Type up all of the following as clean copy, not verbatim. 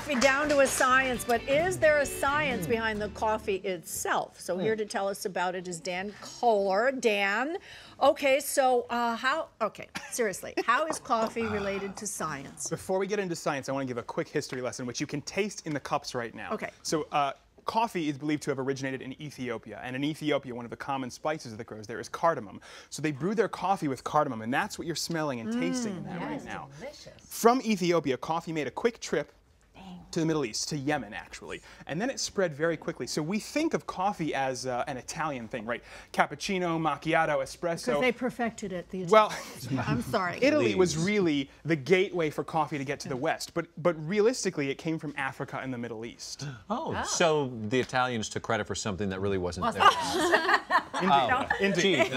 coffee down to a science, but is there a science behind the coffee itself? So here to tell us about it is Dan Kohler. Dan, okay, so seriously, how is coffee related to science? Before we get into science, I want to give a quick history lesson, which you can taste in the cups right now. Okay. So coffee is believed to have originated in Ethiopia, and in Ethiopia, one of the common spices that grows there is cardamom. So they brew their coffee with cardamom, and that's what you're smelling and tasting in that right now. Delicious. From Ethiopia, coffee made a quick trip to the Middle East, to Yemen actually, and then it spread very quickly. So we think of coffee as an Italian thing, right? Cappuccino, macchiato, espresso. Because they perfected it. Well, I'm sorry. Italy was really the gateway for coffee to get to the West, but realistically, it came from Africa and the Middle East. Oh, so the Italians took credit for something that really wasn't there. Indeed.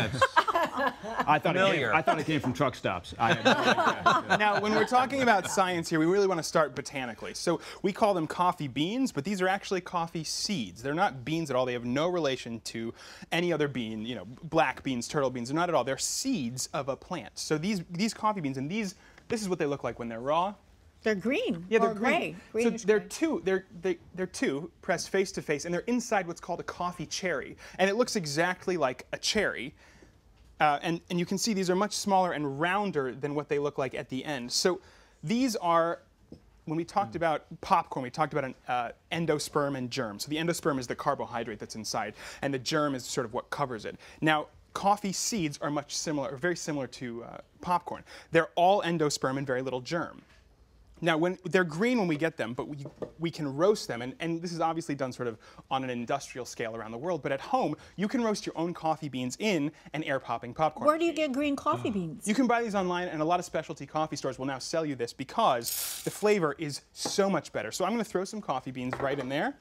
I thought it came from truck stops. Now, when we're talking about science here, we really want to start botanically. So we call them coffee beans, but these are actually coffee seeds. They're not beans at all. They have no relation to any other bean, you know, black beans, turtle beans. They're not at all. They're seeds of a plant. So these coffee beans, and this is what they look like when they're raw. They're green. Yeah, they're or green. Gray. So they're two pressed face to face, and they're inside what's called a coffee cherry, and it looks exactly like a cherry. And you can see these are much smaller and rounder than what they look like at the end. So these are, when we talked about popcorn, we talked about an endosperm and germ. So the endosperm is the carbohydrate that's inside, and the germ is sort of what covers it. Now, coffee seeds are much similar, or very similar to popcorn. They're all endosperm and very little germ. Now, they're green when we get them, but we can roast them, and this is obviously done sort of on an industrial scale around the world, but at home, you can roast your own coffee beans in an air-popping popcorn. Where do you get green coffee beans? You can buy these online, and a lot of specialty coffee stores will now sell you this because the flavor is so much better. So I'm going to throw some coffee beans right in there,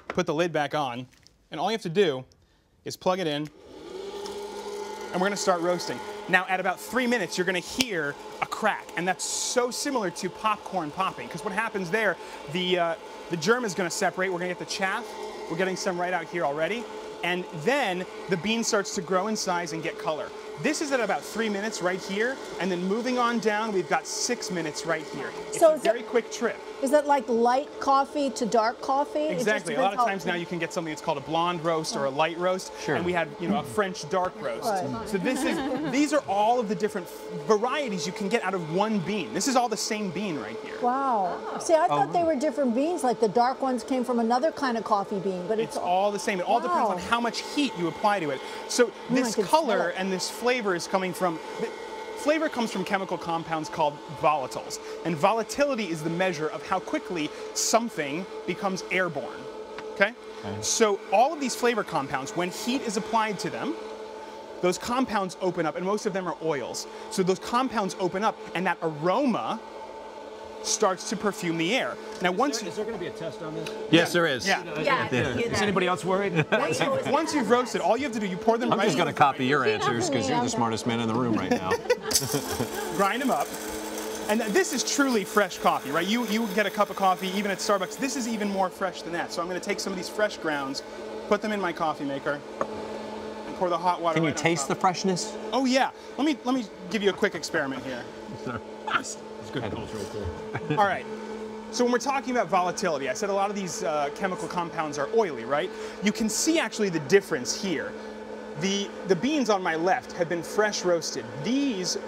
put the lid back on, and all you have to do is plug it in, and we're going to start roasting. Now, at about 3 minutes, you're going to hear a crack, and that's so similar to popcorn popping, because what happens there, the germ is going to separate. We're going to get the chaff. We're getting some right out here already, and then the bean starts to grow in size and get color. This is at about 3 minutes right here, and then moving on down, we've got 6 minutes right here. It's a very quick trip. Is that like light coffee to dark coffee? Exactly. A lot of times now you can get something that's called a blonde roast or a light roast, and we have, you know, a French dark roast. Right. So these are all of the different varieties you can get out of one bean. This is all the same bean right here. Wow. Oh. See, I thought they were different beans, like the dark ones came from another kind of coffee bean, but it's all the same. It all depends on how much heat you apply to it. So this color and this flavor is coming from. Flavor comes from chemical compounds called volatiles, and volatility is the measure of how quickly something becomes airborne. Okay? So all of these flavor compounds, when heat is applied to them, those compounds open up, and most of them are oils. So those compounds open up, and that aroma starts to perfume the air. Now, is there going to be a test on this? Yes, there is. Is anybody else worried? Once you've roasted, all you have to do, you pour them right in. I'm just going to copy your answers because you're the smartest man in the room right now. Grind them up. And this is truly fresh coffee, right? You get a cup of coffee, even at Starbucks. This is even more fresh than that. So I'm going to take some of these fresh grounds, put them in my coffee maker, and pour the hot water. Can you taste the freshness? Oh yeah. Let me give you a quick experiment here. It's good cultural too. All right. So when we're talking about volatility, I said a lot of these chemical compounds are oily, right? You can see actually the difference here. The beans on my left have been fresh roasted. These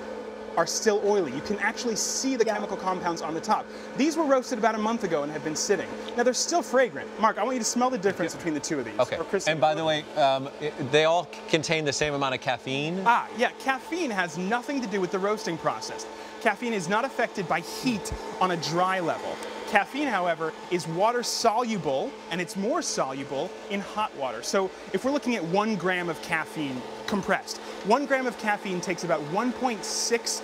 are still oily. You can actually see the chemical compounds on the top. These were roasted about a month ago and have been sitting. Now they're still fragrant. Mark, I want you to smell the difference between the two of these. Okay. And by the way, they all contain the same amount of caffeine? Yeah, caffeine has nothing to do with the roasting process. Caffeine is not affected by heat on a dry level. Caffeine, however, is water soluble, and it's more soluble in hot water. So if we're looking at 1 gram of caffeine compressed, 1 gram of caffeine takes about 1.6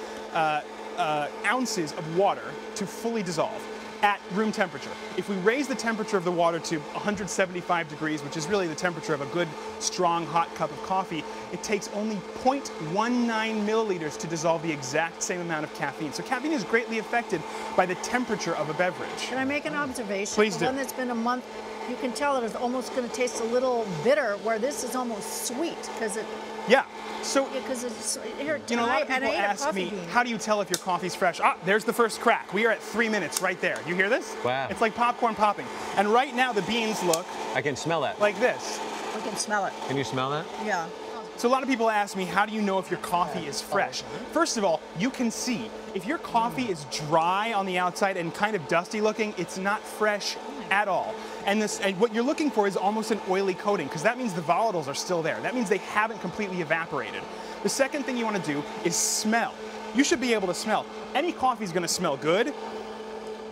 ounces of water to fully dissolve at room temperature. If we raise the temperature of the water to 175 degrees, which is really the temperature of a good, strong, hot cup of coffee, it takes only 0.19 milliliters to dissolve the exact same amount of caffeine. So caffeine is greatly affected by the temperature of a beverage. Can I make an observation? Please do. The one that's been a month, you can tell it is almost going to taste a little bitter, where this is almost sweet, because it... Yeah. So, because it's here. you know, a lot of people ask me, how do you tell if your coffee's fresh? Ah, there's the first crack. We are at 3 minutes right there. You hear this? Wow. It's like popcorn popping. And right now the beans look I can smell that. like this. We can smell it. Can you smell that? Yeah. So a lot of people ask me, how do you know if your coffee is fresh? First of all, you can see. If your coffee is dry on the outside and kind of dusty looking, it's not fresh at all. And what you're looking for is almost an oily coating, because that means the volatiles are still there. That means they haven't completely evaporated. The second thing you want to do is smell. You should be able to smell. Any coffee is going to smell good,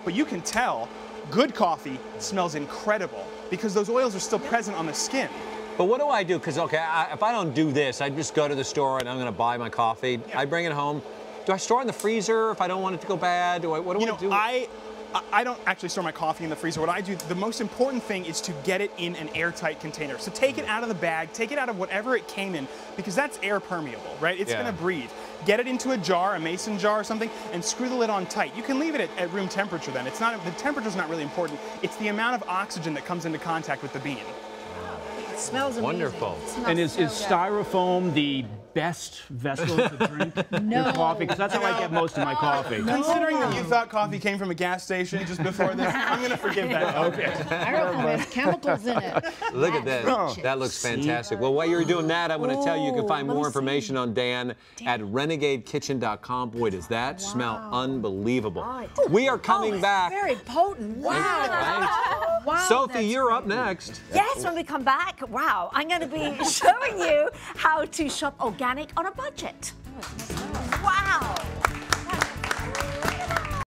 but you can tell good coffee smells incredible because those oils are still present on the skin. But what do I do? Because, okay, if I don't do this, I just go to the store and I'm going to buy my coffee. Yeah. I bring it home. Do I store it in the freezer if I don't want it to go bad? What do I do? I don't actually store my coffee in the freezer. What I do, the most important thing is to get it in an airtight container. So take it out of the bag, take it out of whatever it came in, because that's air permeable, right? It's going to breathe. Get it into a jar, a mason jar or something, and screw the lid on tight. You can leave it at room temperature then. It's not, the temperature's not really important. It's the amount of oxygen that comes into contact with the bean. It smells amazing. Wonderful. And is styrofoam the best vessel to drink your coffee? Because that's how I get most of my coffee. Considering that you thought coffee came from a gas station just before this, I'm going to forgive that. Okay. Styrofoam has chemicals in it. Look at that. That looks fantastic. Well, while you're doing that, I'm going to tell you can find more information on Dan at renegadekitchen.com. Boy, does that smell unbelievable. We are coming back. Very potent. Wow. Right? Wow. Sophie, you're up next. Yes, when we come back, wow, I'm going to be showing you how to shop organic on a budget.